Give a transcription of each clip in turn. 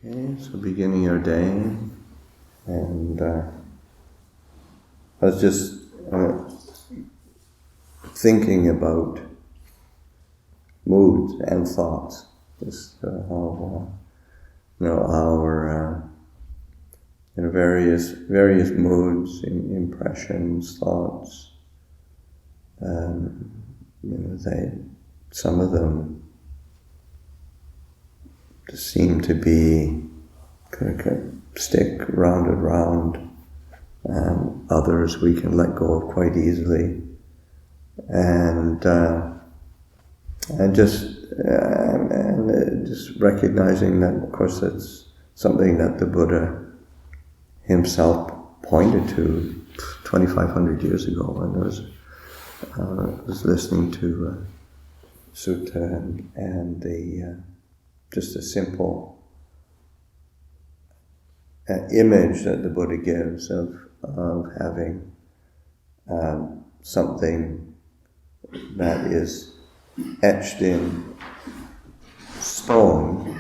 Okay, so beginning your day, and I was just thinking about moods and thoughts, just how our various moods, impressions, thoughts. Some of them just seem to be kind of stick round and round. Others we can let go of quite easily, and just recognizing that, of course, that's something that the Buddha himself pointed to 2,500 years ago. And I was listening to sutta and the just a simple image that the Buddha gives of having something that is etched in stone,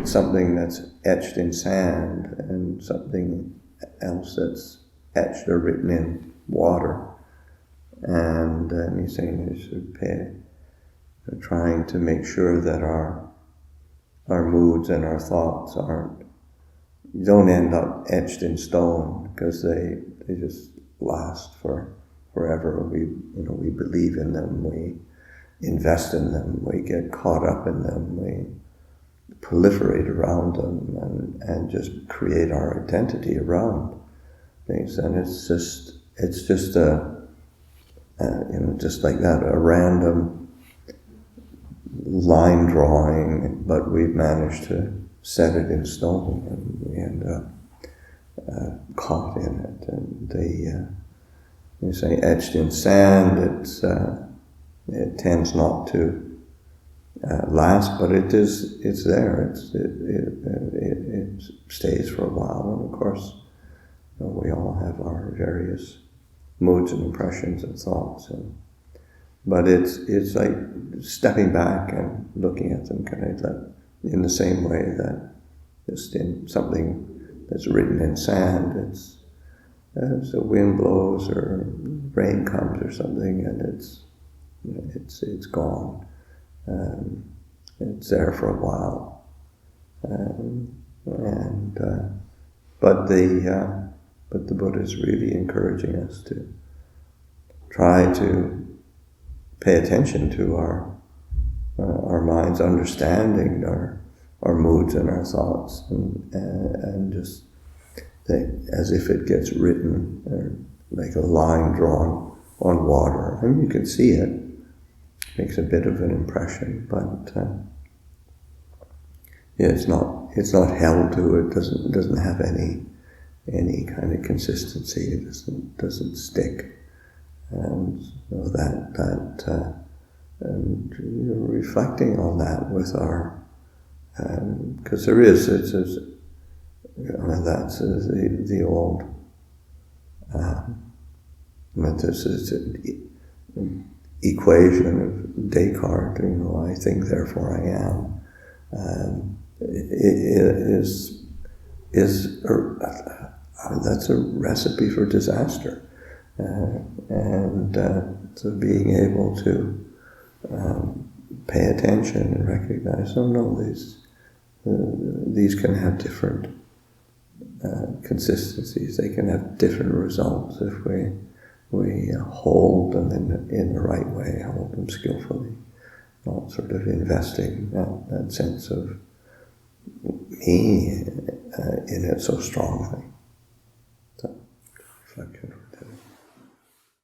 something that's etched in sand, and something else that's etched or written in water. And he's saying we should trying to make sure that our moods and our thoughts don't end up etched in stone, because they just last forever. We believe in them, we invest in them, we get caught up in them, we proliferate around them, and just create our identity around things. And it's just just like that, a random line drawing, but we've managed to set it in stone, and we end up caught in it. And you say etched in sand, it tends not to last, but it's there. It stays for a while, and of course, we all have our various moods and impressions and thoughts, but it's like stepping back and looking at them kind of that, in the same way that just in something that's written in sand, it's the wind blows or rain comes or something, and it's gone. It's there for a while, but the Buddha is really encouraging us to try to pay attention to our mind's understanding, our moods and our thoughts, and just as if it gets written, or like a line drawn on water. I mean, you can see it, makes a bit of an impression, but it's not held to. It doesn't have any kind of consistency. It doesn't stick. And so and reflecting on that with our, because that's the old, this is an equation of Descartes. I think, therefore I am. That's a recipe for disaster. So being able to pay attention and recognize, these can have different consistencies. They can have different results if we hold them in the right way, hold them skillfully, not sort of investing that sense of me in it so strongly.